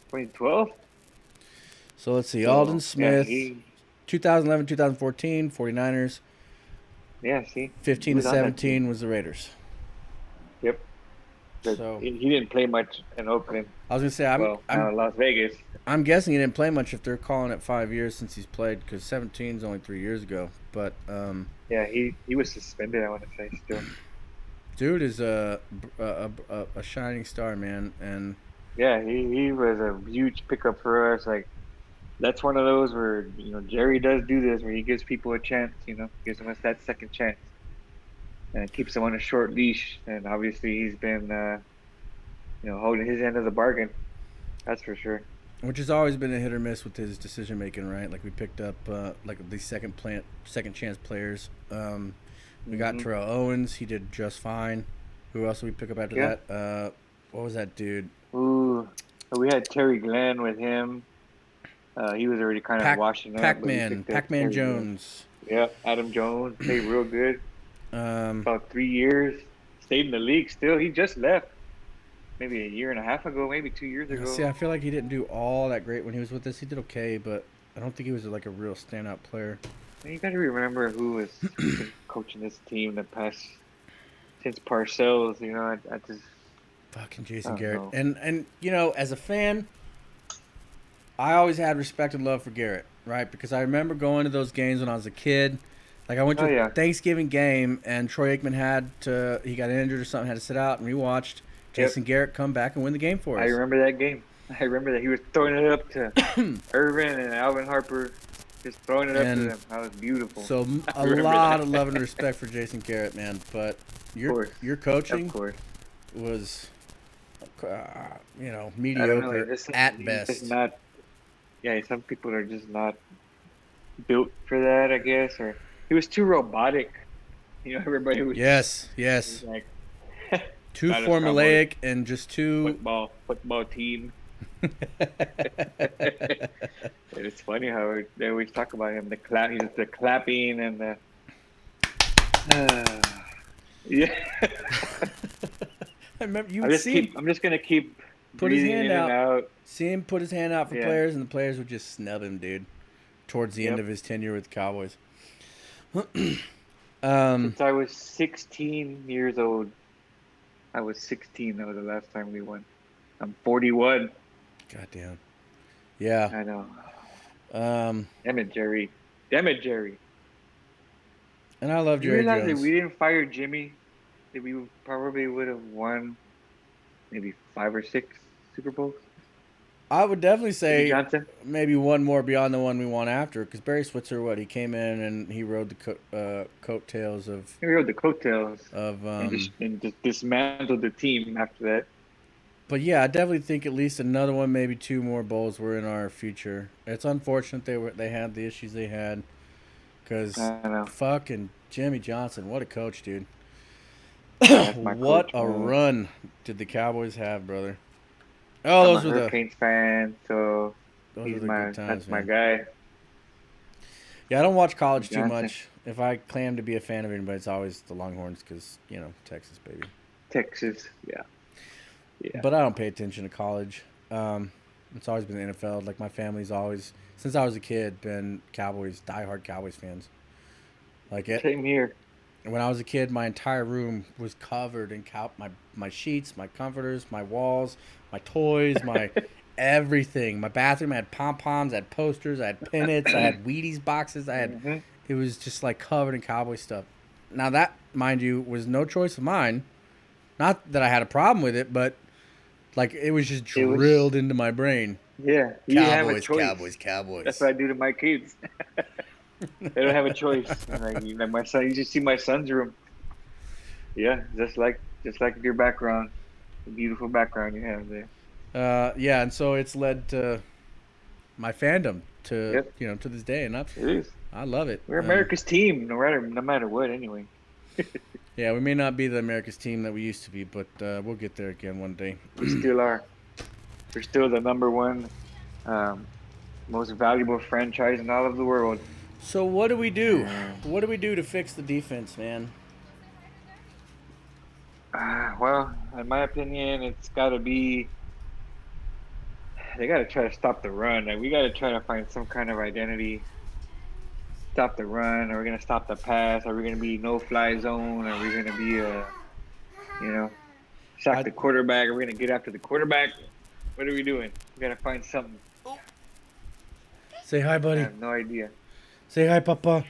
2012. So let's see. Aldon Smith, 2011, 2014, 49ers. Yeah, see. 15 to 17 was the Raiders. Yep. But So he didn't play much in Oakland. I was gonna say Well, now in Las Vegas. I'm guessing he didn't play much if they're calling it 5 years since he's played, because 17 is only 3 years ago. But Yeah, he was suspended, I want to say, still. dude is a shining star, man, and Yeah, he was a huge pickup for us. Like, that's one of those where, Jerry does do this, where he gives people a chance, gives them that second chance and keeps them on a short leash. And obviously he's been, holding his end of the bargain. That's for sure. which has always been a hit or miss with his decision making, right? Like we picked up like these second chance players. We got Hmm. Terrell Owens. He did just fine. Who else did we pick up after Yeah. that? What was that dude? Ooh, we had Terry Glenn with him. He was already kind of washing up, but we picked up Pac-Man Terry Glenn. Jones. Yeah, Adam Jones played real good. Um, About 3 years, stayed in the league still. He just left maybe a year and a half ago, maybe 2 years ago. See, I feel like he didn't do all that great when he was with us. He did okay, but I don't think he was like a real standout player. And you got to remember who has been coaching this team the past since Parcells. I just Fucking I Jason don't Garrett. know. And as a fan, I always had respect and love for Garrett, right? Because I remember going to those games when I was a kid. Like I went Oh to a yeah, Thanksgiving game and Troy Aikman he got injured or something, had to sit out, and we watched yep. Jason Garrett come back and win the game for I us. remember that game. I remember that he was throwing it up to Irvin and Alvin Harper, just throwing it up to And them. That was beautiful. so I a remember lot that. of love and respect for Jason Garrett, man. But your Of coaching course. was, I don't know. mediocre at He's just best. not. Yeah, some people are just not built for that, I guess, or he was too robotic. Everybody was Yes, he was yes. like Too Dallas Cowboys formulaic and just too. football team. And it's funny how they always talk about him, the clapping and the yeah. I remember you would see him I'm just gonna keep put his breathing hand in and out, out. see him put his hand out for Yeah. players, and the players would just snub him, dude. Towards the end Yep. of his tenure with the Cowboys. um, Since I was 16 years old. I was 16. That was the last time we won. I'm 41. goddamn. Yeah. I know. Um, Damn it, Jerry. Damn it, Jerry. and I love You Jerry realize that Jones. we didn't fire Jimmy, that we probably would have won maybe 5 or 6 Super Bowls? I would definitely Jimmy say Johnson? maybe one more beyond the one we won after, because Barry Switzer, he came in and he rode the coattails of He rode the coattails of. and just dismantled the team after that. But yeah, I definitely think at least another one, maybe two more bowls were in our future. It's unfortunate they had the issues they had, because I know. fucking Jimmy Johnson, what a coach, dude. Yeah, that's my What coach, a man. run did the Cowboys have, brother? Oh, I'm a those were Hurricanes fan, so the good times, that's my man. guy. Yeah, I don't watch college too Johnson. much. If I claim to be a fan of anybody, it's always the Longhorns, because Texas, baby. Texas, yeah. But I don't pay attention to college. It's always been the NFL. Like my family's always, since I was a kid, been diehard Cowboys fans. Like it. Same here. When I was a kid, my entire room was covered in my sheets, my comforters, my walls, my toys, my everything. My bathroom had pom poms, I had posters, I had pennants, I had Wheaties boxes. Hmm. It was just like covered in Cowboy stuff. Now that, mind you, was no choice of mine. Not that I had a problem with it, but like it was just It was, drilled into my brain. yeah, you didn't have a Cowboys, choice. Cowboys, Cowboys. That's what I do to my kids. They don't have a choice. Like my son, you just see my son's room. Yeah, just like your background, the beautiful background you have there. Yeah, and so it's led to my fandom to Yep, to this day, and it is. I love it. We're America's team, no matter what. Anyway, Yeah, we may not be the America's team that we used to be, but we'll get there again one day. we still are. We're still the number one, most valuable franchise in all of the world. So what do we do? Uh, What do we do to fix the defense, man? well, in my opinion, it's got to be. They got to try to stop the run. Like, we got to try to find some kind of identity. Stop the run. Are we gonna stop the pass? Are we gonna be no fly zone? Are we gonna be you know, Sack the quarterback. Are we gonna get after the quarterback? What are we doing? We gotta find something. Say hi, I buddy. have no idea. Say hi, Papa.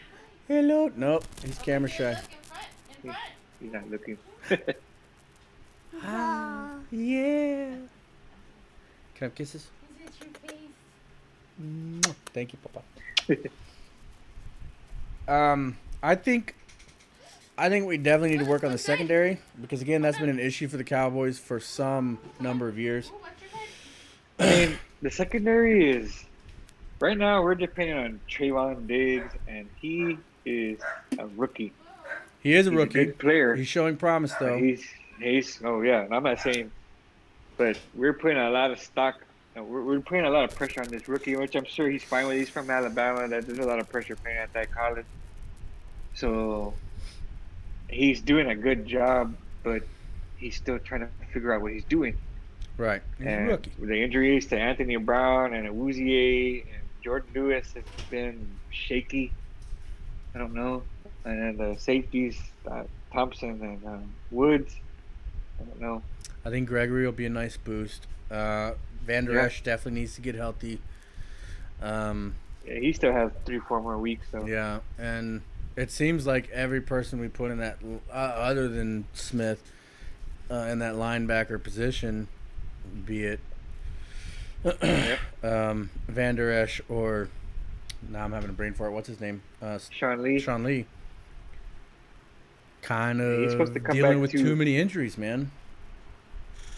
Hello. Nope, he's camera shy. He's not looking. Ah, yeah. Can I have kisses? Is it your face? Mwah. Thank you, Papa. I think we definitely need to work on the secondary because again, that's been an issue for the Cowboys for some number of years. I mean, the secondary is right now. We're depending on Trayvon Diggs, and he is a rookie. He is a He's rookie. a good player. He's showing promise though. He's oh yeah. And I'm not saying, but we're putting a lot of stock. We're putting a lot of pressure on this rookie, which I'm sure he's fine with. He's from Alabama. There's a lot of pressure playing at that college. So he's doing a good job, but he's still trying to figure out what he's doing. Right. He's a rookie. The injuries to Anthony Brown and Awuzie and Jordan Lewis has been shaky. I don't know. And the safeties, Thompson and Woods. I don't know. I think Gregory will be a nice boost. Van Der Esch definitely needs to get healthy. Yeah, he still has 3-4 more weeks. So. Yeah, and it seems like every person we put in that, other than Smith, in that linebacker position, be it Van Der Esch or now I'm having a brain fart. What's his name? Sean Lee. Kind of he's supposed to come dealing back with too. too many injuries, man.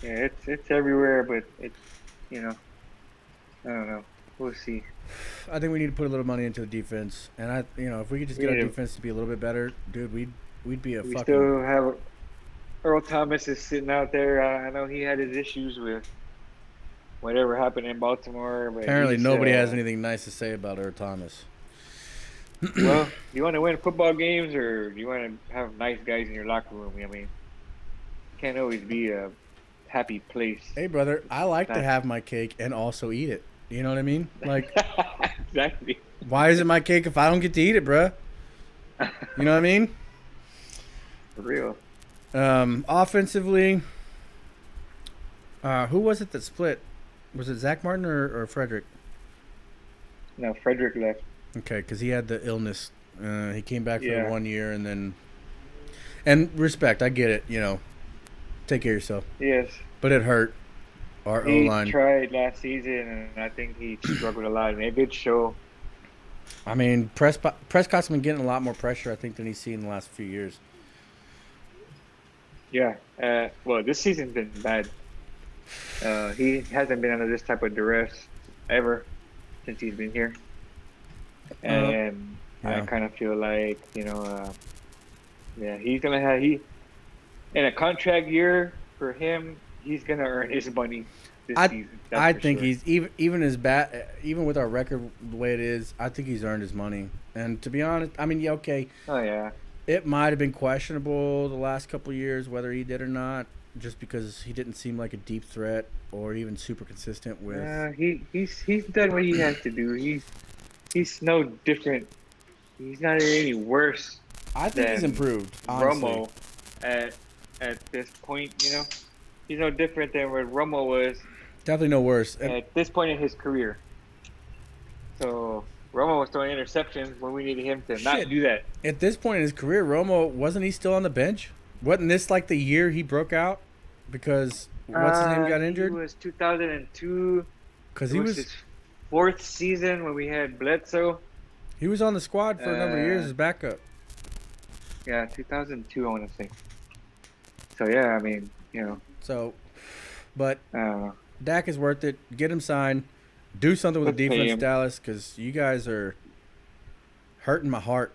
Yeah, it's everywhere, but it's I don't know. We'll see. I think we need to put a little money into the defense, and if we could just get our defense to be a little bit better, dude, we'd be a we fucking. Still have Earl Thomas is sitting out there. I know he had his issues with whatever happened in Baltimore. But apparently, nobody has anything nice to say about Earl Thomas. Well, do you want to win football games, or do you want to have nice guys in your locker room? I mean, it can't always be a happy place. Hey, brother, I like to have my cake and also eat it. You know what I mean? Like, exactly. Why is it my cake if I don't get to eat it, bruh? You know what I mean? For real. Offensively, who was it that split? Was it Zach Martin or Frederick? No, Frederick left. Okay, because he had the illness. He came back for 1 year and then. And respect, I get it. Take care of yourself. Yes. But it hurt. Our O-line. He tried last season, and I think he struggled a lot, and it did show. I mean, Prescott's been getting a lot more pressure, I think, than he's seen in the last few years. Yeah. Well, this season's been bad. He hasn't been under this type of duress ever since he's been here. And I kind of feel like, he's going to have in a contract year for him, he's going to earn his money this season. I think he's even as bad, even with our record the way it is, I think he's earned his money. And to be honest, I mean, okay. Oh, yeah. It might have been questionable the last couple of years whether he did or not, just because he didn't seem like a deep threat or even super consistent with. He's done what he has to do. He's no different. He's not any worse. I think he's improved. Honestly. Romo at this point, he's no different than what Romo was. Definitely no worse at this point in his career. So Romo was throwing interceptions when we needed him to not do that. At this point in his career, Romo, wasn't he still on the bench? Wasn't this like the year he broke out? Because what's his name got injured? It was 2002. Because he was his fourth season when we had Bledsoe. He was on the squad for a number of years as backup. Yeah, 2002, I want to say. So, yeah, I mean, So, but Dak is worth it. Get him signed. Do something with the defense, Dallas, because you guys are hurting my heart,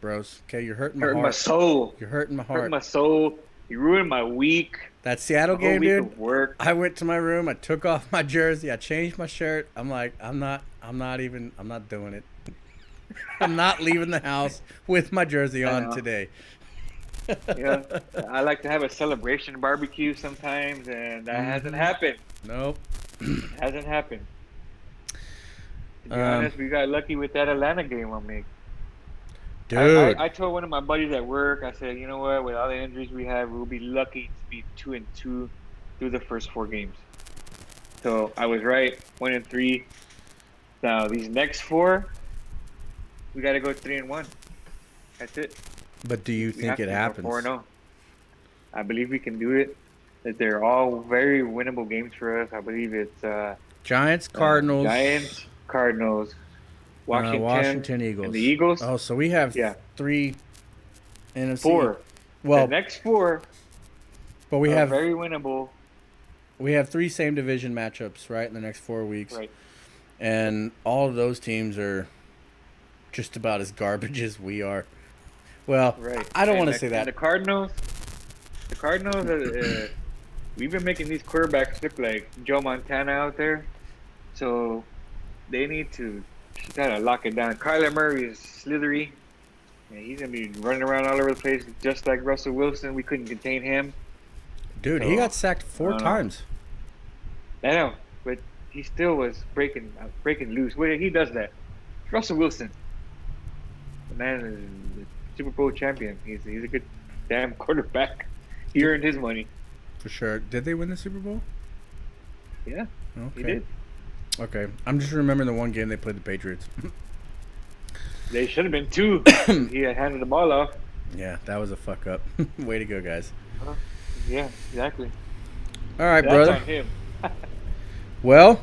bros. Okay, you're hurting my heart. My soul. You're hurting my heart. Hurting my soul. You ruined my week. That Seattle game, dude. I went to my room. I took off my jersey. I changed my shirt. I'm like, I'm not doing it. I'm not leaving the house with my jersey on today. Yeah, I like to have a celebration barbecue sometimes, and that hasn't happened. Nope. It hasn't happened. To be honest, we got lucky with that Atlanta game on me. Dude. I told one of my buddies at work, I said, you know what, with all the injuries we have, we'll be lucky to be 2-2 through the first 4 games. So I was right, 1-3. Now these next 4, we got to go 3-1. That's it. But do you We think have it to go happens? 4-0. I believe we can do it. That they're all very winnable games for us. I believe it's Giants, Cardinals, Giants, Cardinals, Washington, Washington, and the Eagles. Eagles. Oh, so we have Yeah, 3 NFC. 4. The Well, next 4 but we are have very winnable. 3 same division matchups, right, in the next 4 weeks. Right. And all of those teams are just about as garbage as we are. Well, Right. I don't And want to say that. The Cardinals, we've been making these quarterbacks look like Joe Montana out there. So they need to kind of lock it down. Kyler Murray is slithery. Yeah, he's going to be running around all over the place just like Russell Wilson. We couldn't contain him. Dude, So, he got sacked I 4 don't know. times. I know, but he still was breaking loose. Well, he does that. It's Russell Wilson. The man is a Super Bowl champion. He's a good damn quarterback. He earned his money. For sure. Did they win the Super Bowl? Yeah, Okay. he did. Okay. I'm just remembering the one game they played the Patriots. They should have been 2. He had handed the ball off. Yeah, that was a fuck up. Way to go, guys. Yeah, exactly. All right, That's brother. on him. Well,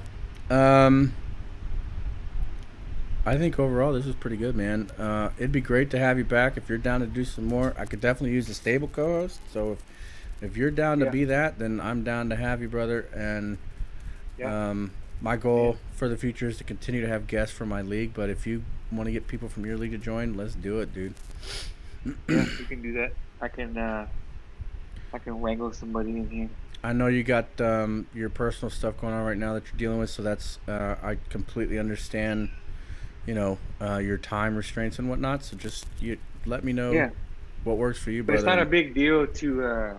I think overall this was pretty good, man. It'd be great to have you back if you're down to do some more. I could definitely use a stable co-host. So if you're down to be that, then I'm down to have you, brother. And my goal for the future is to continue to have guests from my league. But if you want to get people from your league to join, let's do it, dude. Yeah, we can do that. I can wrangle somebody in here. I know you got your personal stuff going on right now that you're dealing with, so that's I completely understand. Your time restraints and whatnot. So just you let me know what works for you, But brother. it's not a big deal to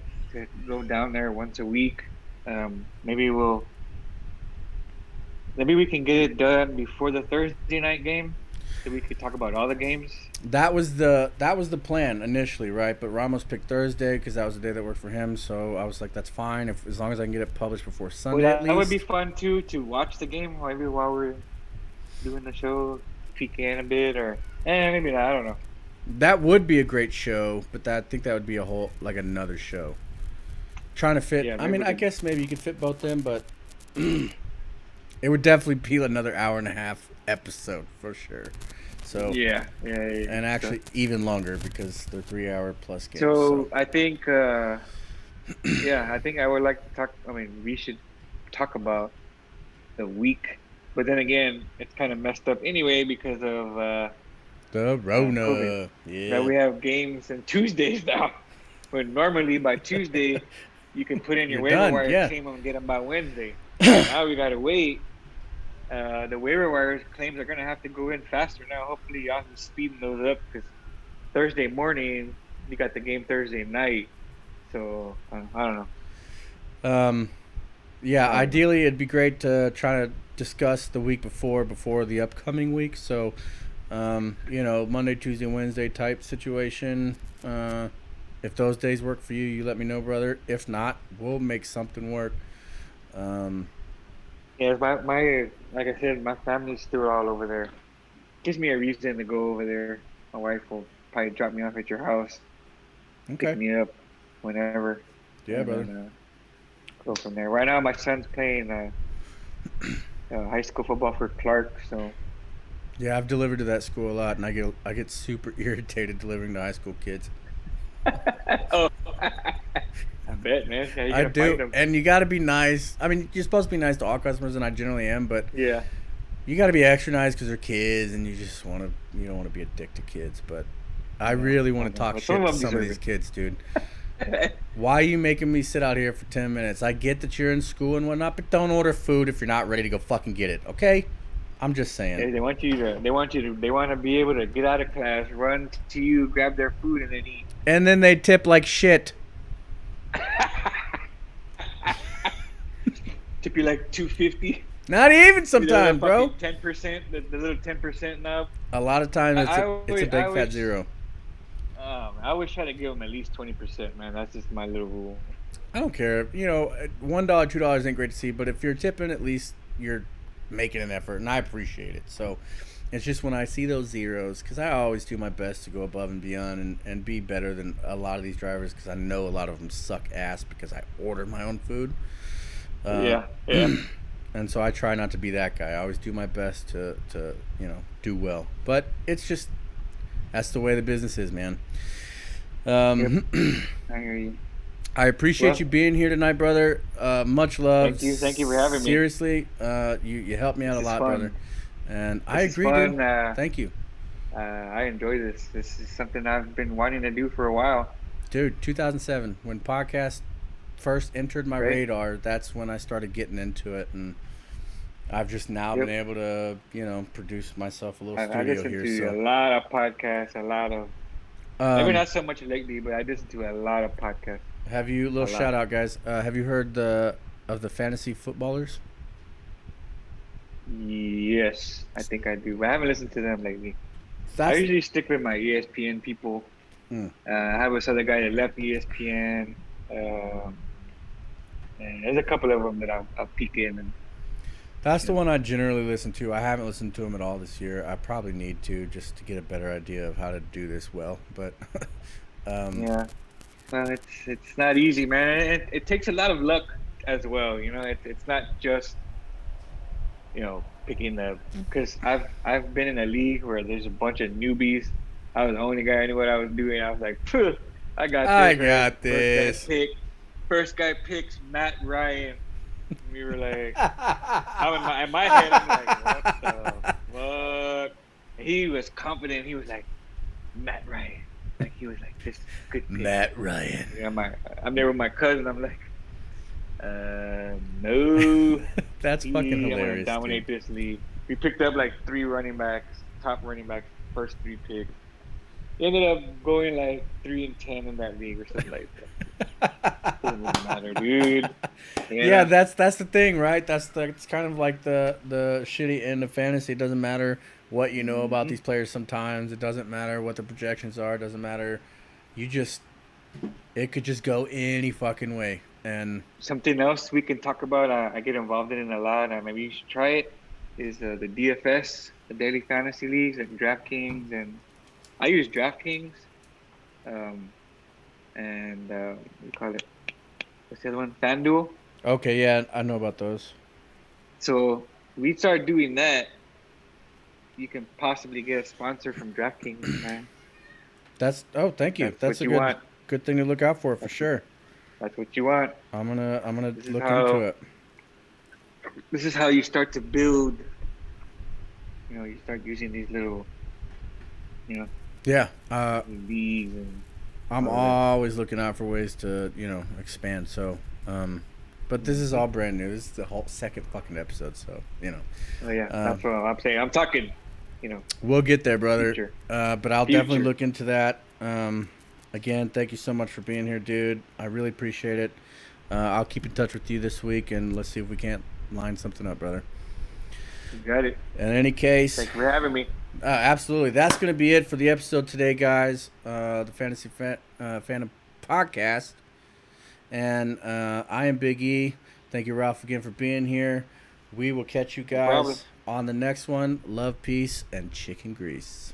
go down there once a week. Maybe we can get it done before the Thursday night game, so we could talk about all the games. That was the plan initially, right? But Ramos picked Thursday because that was the day that worked for him. So I was like, that's fine as long as I can get it published before Sunday. At least. That would be fun too, to watch the game maybe while we're doing the show, peek in a bit, or maybe not. I don't know. That would be a great show, but I think that would be a whole another show. Trying to fit. Yeah, I mean, I guess maybe you could fit both in, but it would definitely be another hour and a half episode for sure. So yeah. And actually even longer because they're 3-hour plus games. So I think I think I would like to talk. I mean, we should talk about the week, but then again, it's kind of messed up anyway because of the Rona. COVID. Yeah. That we have games on Tuesdays now. When normally by Tuesday you can put in your waiver wire claim and get them by Wednesday. Now we gotta wait. The waiver wire claims are gonna have to go in faster now. Hopefully, y'all are speeding those up because Thursday morning you got the game Thursday night. So I don't know. Ideally it'd be great to try to discuss the week before the upcoming week. So, Monday, Tuesday, Wednesday type situation. If those days work for you, you let me know, brother. If not, we'll make something work. Yeah, my like I said, my family's still all over there. Gives me a reason to go over there. My wife will probably drop me off at your house. Okay. Pick me up whenever. Yeah, brother. Then, go from there. Right now, my son's playing high school football for Clark. So. Yeah, I've delivered to that school a lot, and I get super irritated delivering to high school kids. Oh, I bet, man. Yeah, I do, and you got to be nice. I mean, you're supposed to be nice to all customers, and I generally am, but you got to be extra nice because they're kids, and you don't want to be a dick to kids. But I really want to talk shit to some of these kids, dude. Why are you making me sit out here for 10 minutes? I get that you're in school and whatnot, but don't order food if you're not ready to go fucking get it, okay? I'm just saying. They want to be able to get out of class, run to you, grab their food, and then eat. And then they tip like shit. Tip you like $2.50. Not even sometimes, bro. 10%, the little 10% nub. A lot of times I it's a always, I big fat always, zero. I always try to give them at least 20%, man. That's just my little rule. I don't care. You know, $1, $2 ain't great to see, but if you're tipping, at least you're making an effort, and I appreciate it. So it's just when I see those zeros, because I always do my best to go above and beyond and be better than a lot of these drivers, because I know a lot of them suck ass because I order my own food. Yeah, yeah. And so I try not to be that guy. I always do my best to do well. But it's just that's the way the business is, man. Yep. I hear you. I appreciate you being here tonight, brother. Much love. Thank you for having me. Seriously, you helped me out a lot, brother. And I agree, dude. Thank you. I enjoy this. This is something I've been wanting to do for a while. Dude, 2007, when podcast first entered my radar, that's when I started getting into it, and I've just now been able to, produce myself a little studio here. I listen to a lot of podcasts, a lot of maybe not so much lately, but I listen to a lot of podcasts. Have you little shout out, guys? Have you heard of the fantasy footballers? Yes, I think I do, but I haven't listened to them lately. I usually stick with my ESPN people. I have this other guy that left ESPN, and there's a couple of them that I'll peek in. And that's the one I generally listen to. I haven't listened to him at all this year. I probably need to, just to get a better idea of how to do this well. But yeah, well, it's not easy, man. It takes a lot of luck as well. It's not just picking because I've been in a league where there's a bunch of newbies. I was the only guy who knew what I was doing. I was like, I got this. First guy picks Matt Ryan. We were like, in my head, I'm like, what the fuck? He was confident. He was like, Matt Ryan. Like, he was like, this good pick. Matt Ryan. Yeah, I'm there with my cousin. I'm like, no. That's fucking hilarious. I'm gonna dominate this league. We picked up like 3 running backs, top running backs, first 3 picks. He ended up going like 3-10 in that league or something like that. Doesn't really matter, dude. Yeah, that's the thing, right? It's kind of like the shitty end of fantasy. It doesn't matter what you know about these players. Sometimes it doesn't matter what the projections are. It doesn't matter. It could just go any fucking way. And something else we can talk about, I get involved in it a lot, and maybe you should try it, is the DFS, the daily fantasy leagues, like DraftKings, and I use DraftKings, and we call it, what's the other one? Fandom. Okay, yeah, I know about those. So we start doing that, you can possibly get a sponsor from DraftKings, man. Thank you. That's a good thing to look out for sure. That's what you want. I'm gonna look into it. This is how you start to build. You start using these little, Yeah. Leagues and. I'm always looking out for ways to expand. So, but this is all brand new. This is the whole second fucking episode. So Oh yeah, that's what I'm saying. I'm talking. We'll get there, brother. But I'll definitely look into that. Again, thank you so much for being here, dude. I really appreciate it. I'll keep in touch with you this week, and let's see if we can't line something up, brother. You got it. In any case, thanks for having me. Absolutely. That's going to be it for the episode today, guys. The Fantasy Fandom Podcast. And I am Big E. Thank you, Ralph, again for being here. We will catch you guys on the next one. Love, peace, and chicken grease.